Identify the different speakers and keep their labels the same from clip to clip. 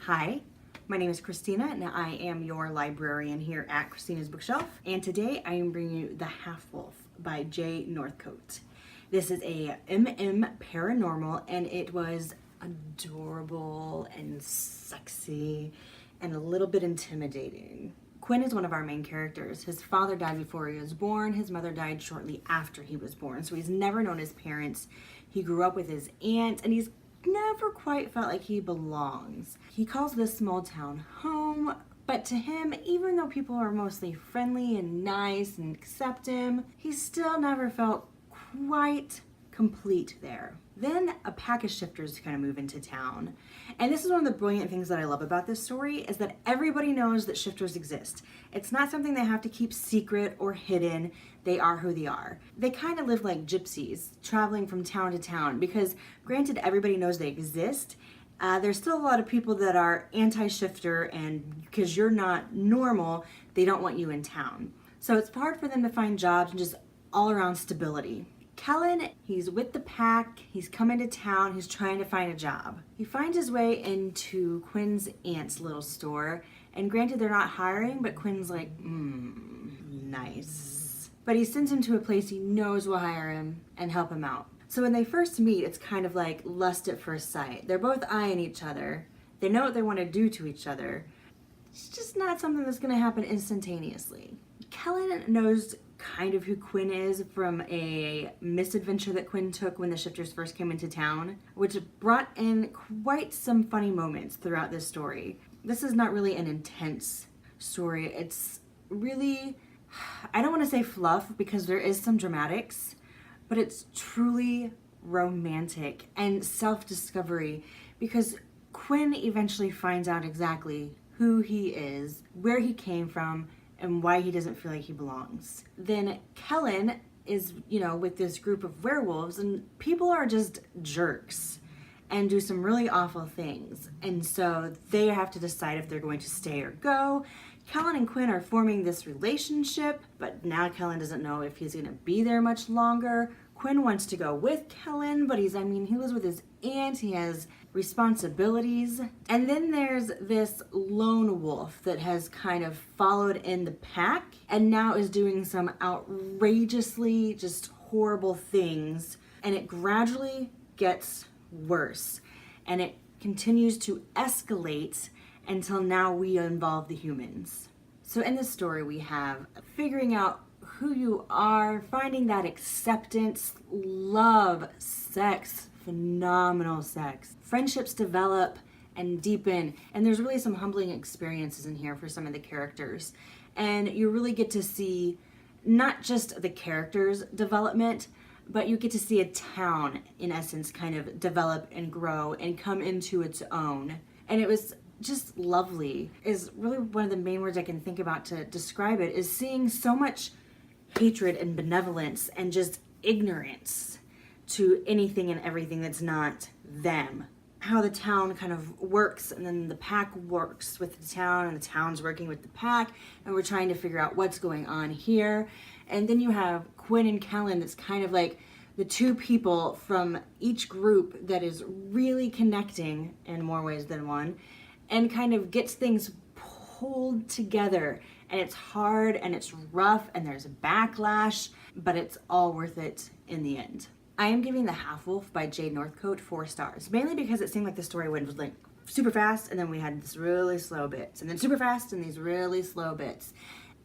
Speaker 1: Hi, my name is Christina and I am your librarian here at Christina's Bookshelf. And today I am bringing you The Half-Wolf by J. Northcote. This is a paranormal and it was adorable and sexy and a little bit intimidating. Quinn is one of our main characters. His father died before he was born. His mother died shortly after he was born. So he's never known his parents. He grew up with his aunt and he's never quite felt like he belongs. He calls this small town home, but to him, even though people are mostly friendly and nice and accept him, he still never felt quite complete there. Then a pack of shifters kind of move into town. And this is one of the brilliant things that I love about this story is that everybody knows that shifters exist. It's not something they have to keep secret or hidden. They are who they are. They kind of live like gypsies, traveling from town to town because granted everybody knows they exist, there's still a lot of people that are anti-shifter and because you're not normal, they don't want you in town. So it's hard for them to find jobs and just all around stability. Kellan, he's with the pack, he's coming to town, he's trying to find a job. He finds his way into Quinn's aunt's little store, and granted they're not hiring, but Quinn's like, nice. But he sends him to a place he knows will hire him and help him out. So when they first meet, it's kind of like lust at first sight. They're both eyeing each other. They know what they want to do to each other. It's just not something that's going to happen instantaneously. Kellan knows kind of who Quinn is from a misadventure that Quinn took when the shifters first came into town, which brought in quite some funny moments throughout this story. This is not really an intense story. It's really, I don't want to say fluff because there is some dramatics, but it's truly romantic and self-discovery because Quinn eventually finds out exactly who he is, where he came from, and why he doesn't feel like he belongs. Then Kellan is, with this group of werewolves and people are just jerks and do some really awful things. And so they have to decide if they're going to stay or go. Kellan and Quinn are forming this relationship, but now Kellan doesn't know if he's gonna be there much longer. Quinn wants to go with Kellan, but he lives with his aunt, he has responsibilities. And then there's this lone wolf that has kind of followed in the pack and now is doing some outrageously just horrible things. And it gradually gets worse and it continues to escalate until now we involve the humans. So in this story we have figuring out who you are, finding that acceptance, love, sex, phenomenal sex. Friendships develop and deepen, and there's really some humbling experiences in here for some of the characters. And you really get to see not just the characters' development, but you get to see a town, in essence, kind of develop and grow and come into its own. And it was just lovely. Is really one of the main words I can think about to describe it, is seeing so much hatred and benevolence and just ignorance to anything and everything that's not them. How the town kind of works and then the pack works with the town and the town's working with the pack and we're trying to figure out what's going on here. And then you have Quinn and Kellan that's kind of like the two people from each group that is really connecting in more ways than one and kind of gets things pulled together. And it's hard and it's rough and there's a backlash, but it's all worth it in the end. I am giving The Half-Wolf by J. Northcote 4 stars, mainly because it seemed like the story went like super fast and then we had this really slow bits and then super fast and these really slow bits.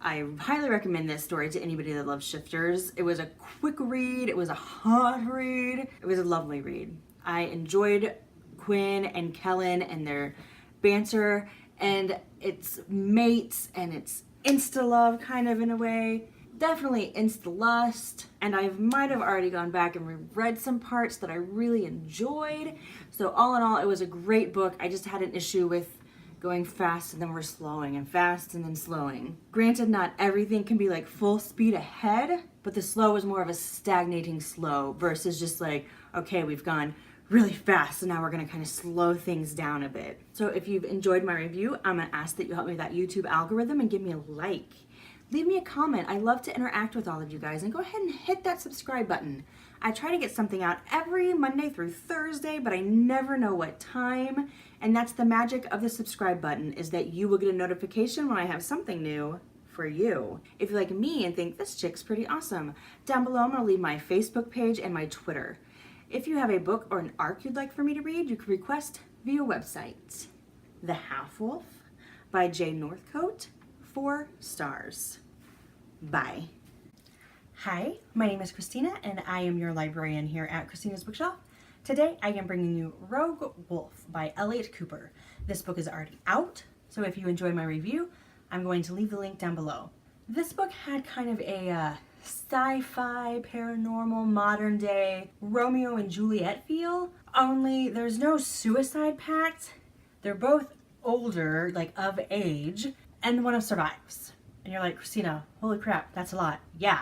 Speaker 1: I highly recommend this story to anybody that loves shifters. It was a quick read, it was a hot read, it was a lovely read. I enjoyed Quinn and Kellan and their banter and its mates and its insta-love kind of in a way. Definitely insta-lust, and I might have already gone back and reread some parts that I really enjoyed. So all in all, it was a great book. I just had an issue with going fast and then we're slowing and fast and then slowing. Granted, not everything can be like full speed ahead, but the slow was more of a stagnating slow versus just like, okay, we've gone really fast and now we're gonna kind of slow things down a bit. So if you've enjoyed my review, I'm gonna ask that you help me with that YouTube algorithm and give me a like. leave me a comment. I love to interact with all of you guys, and go ahead and hit that subscribe button. I try to get something out every Monday through Thursday, but I never know what time. And that's the magic of the subscribe button, is that you will get a notification when I have something new for you. If you're like me and think this chick's pretty awesome, down below I'm gonna leave my Facebook page and my Twitter. If you have a book or an arc you'd like for me to read, you can request via website. The Half Wolf by J. Northcote, 4 stars. Bye. Hi, my name is Christina and I am your librarian here at Christina's Bookshelf. Today I am bringing you Rogue Wolf by Elliot Cooper. This book is already out, so if you enjoy my review, I'm going to leave the link down below. This book had kind of a sci-fi, paranormal, modern day Romeo and Juliet feel, only there's no suicide pact. They're both older, like of age, and one of survives. And you're like, Christina, holy crap, that's a lot. Yeah.